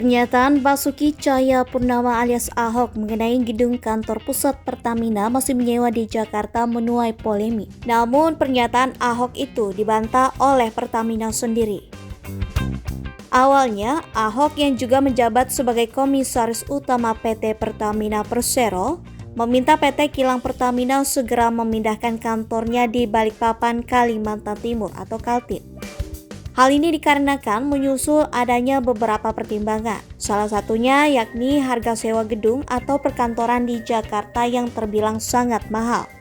Pernyataan Basuki Cahayapurnama alias Ahok mengenai gedung kantor pusat Pertamina masih menyewa di Jakarta menuai polemik. Namun pernyataan Ahok itu dibantah oleh Pertamina sendiri. Awalnya, Ahok yang juga menjabat sebagai Komisaris Utama PT Pertamina Persero meminta PT Kilang Pertamina segera memindahkan kantornya di Balikpapan, Kalimantan Timur atau Kaltim. Hal ini dikarenakan menyusul adanya beberapa pertimbangan, salah satunya yakni harga sewa gedung atau perkantoran di Jakarta yang terbilang sangat mahal.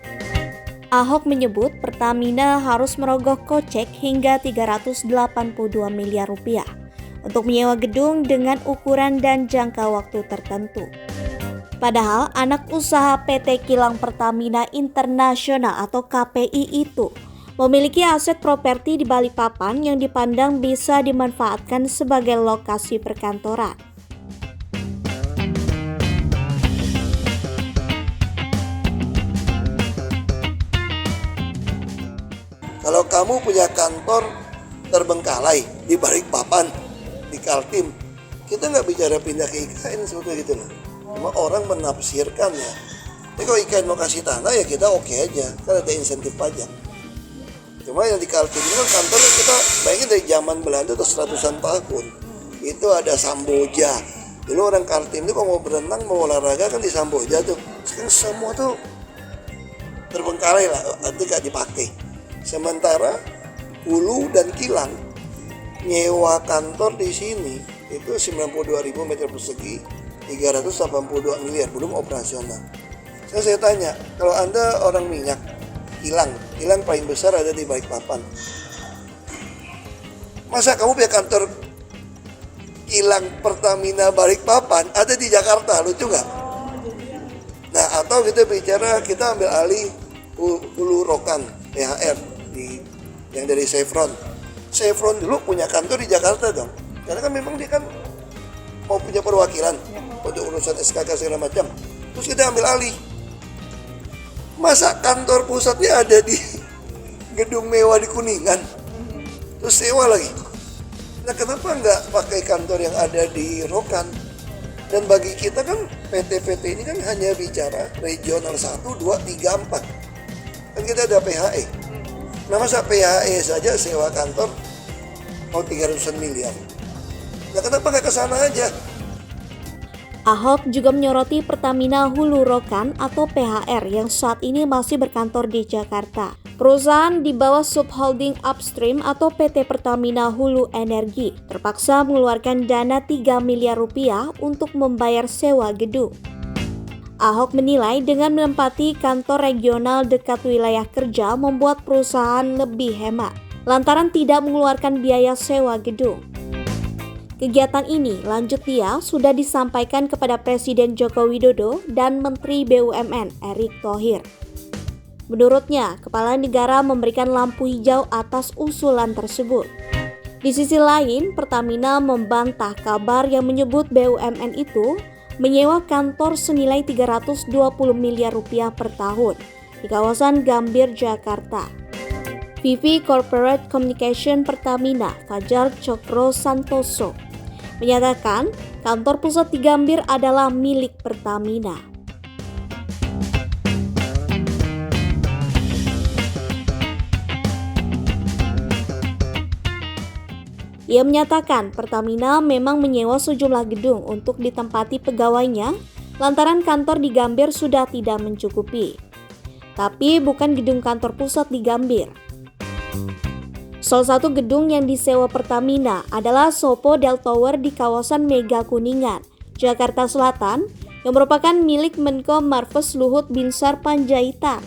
Ahok menyebut Pertamina harus merogoh kocek hingga 382 miliar rupiah untuk menyewa gedung dengan ukuran dan jangka waktu tertentu. Padahal anak usaha PT Kilang Pertamina Internasional atau KPI itu memiliki aset properti di Balikpapan yang dipandang bisa dimanfaatkan sebagai lokasi perkantoran. Kalau kamu punya kantor terbengkalai di Balikpapan, di Kaltim, kita nggak bicara pindah ke IKN seperti gitu loh. Cuma orang menafsirkan ya. Tapi kalau IKN mau kasih tanah ya kita oke aja, kan ada insentif pajak. Cuma yang di Kaltim itu kan kantornya kita bayangin dari zaman Belanda atau seratusan tahun. Itu ada Samboja. Dulu orang Kaltim itu kalau mau berenang, mau olahraga kan di Samboja tuh. Sekarang semua tuh terbengkalai lah, nanti gak dipakai. Sementara Hulu dan Kilang nyewa kantor di sini itu 92.000 meter persegi, 382 miliar, belum operasional. Saya tanya, kalau Anda orang minyak, Kilang paling besar ada di Balikpapan. Masa kamu punya kantor Kilang Pertamina Balikpapan ada di Jakarta, lucu nggak? Nah, atau kita ambil alih Hulu Rokan PHR yang dari Chevron. Chevron dulu punya kantor di Jakarta dong, karena kan memang dia kan mau punya perwakilan untuk urusan SKK segala macam. Terus kita ambil alih. Masa kantor pusatnya ada di gedung mewah di Kuningan, terus sewa lagi. Nah, kenapa nggak pakai kantor yang ada di Rokan? Dan bagi kita kan PT-PT ini kan hanya bicara regional 1, 2, 3, 4. Kan kita ada PHE. Nah, masa PHE saja sewa kantor mau 300 miliar. Nah, kenapa nggak ke sana aja? Ahok juga menyoroti Pertamina Hulu Rokan atau PHR yang saat ini masih berkantor di Jakarta. Perusahaan di bawah subholding upstream atau PT Pertamina Hulu Energi terpaksa mengeluarkan dana 3 miliar rupiah untuk membayar sewa gedung. Ahok menilai dengan menempati kantor regional dekat wilayah kerja membuat perusahaan lebih hemat, lantaran tidak mengeluarkan biaya sewa gedung. Kegiatan ini, lanjut dia, sudah disampaikan kepada Presiden Joko Widodo dan Menteri BUMN Erick Thohir. Menurutnya, Kepala Negara memberikan lampu hijau atas usulan tersebut. Di sisi lain, Pertamina membantah kabar yang menyebut BUMN itu menyewa kantor senilai 320 miliar rupiah per tahun di kawasan Gambir, Jakarta. VP Corporate Communication Pertamina, Fajar Cokro Santoso, menyatakan kantor pusat di Gambir adalah milik Pertamina. Ia menyatakan Pertamina memang menyewa sejumlah gedung untuk ditempati pegawainya lantaran kantor di Gambir sudah tidak mencukupi. Tapi bukan gedung kantor pusat di Gambir. Salah satu gedung yang disewa Pertamina adalah Sopo Del Tower di kawasan Mega Kuningan, Jakarta Selatan, yang merupakan milik Menko Marves Luhut Binsar Panjaitan.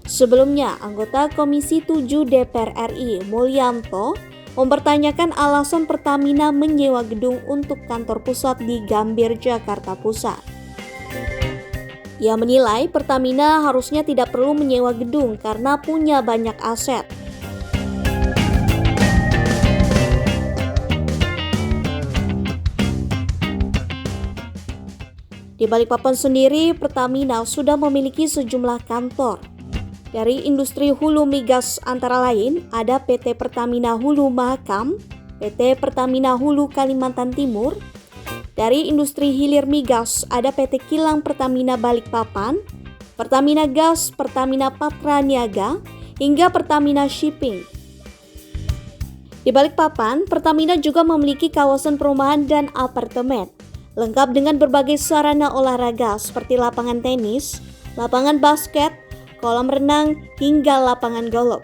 Sebelumnya, anggota Komisi 7 DPR RI Mulyanto mempertanyakan alasan Pertamina menyewa gedung untuk kantor pusat di Gambir, Jakarta Pusat. Ia menilai Pertamina harusnya tidak perlu menyewa gedung karena punya banyak aset. Di Balikpapan sendiri, Pertamina sudah memiliki sejumlah kantor. Dari industri hulu migas antara lain ada PT Pertamina Hulu Mahakam, PT Pertamina Hulu Kalimantan Timur. Dari industri hilir migas ada PT Kilang Pertamina Balikpapan, Pertamina Gas, Pertamina Patra Niaga, hingga Pertamina Shipping. Di Balikpapan, Pertamina juga memiliki kawasan perumahan dan apartemen, lengkap dengan berbagai sarana olahraga seperti lapangan tenis, lapangan basket, kolam renang, hingga lapangan golf.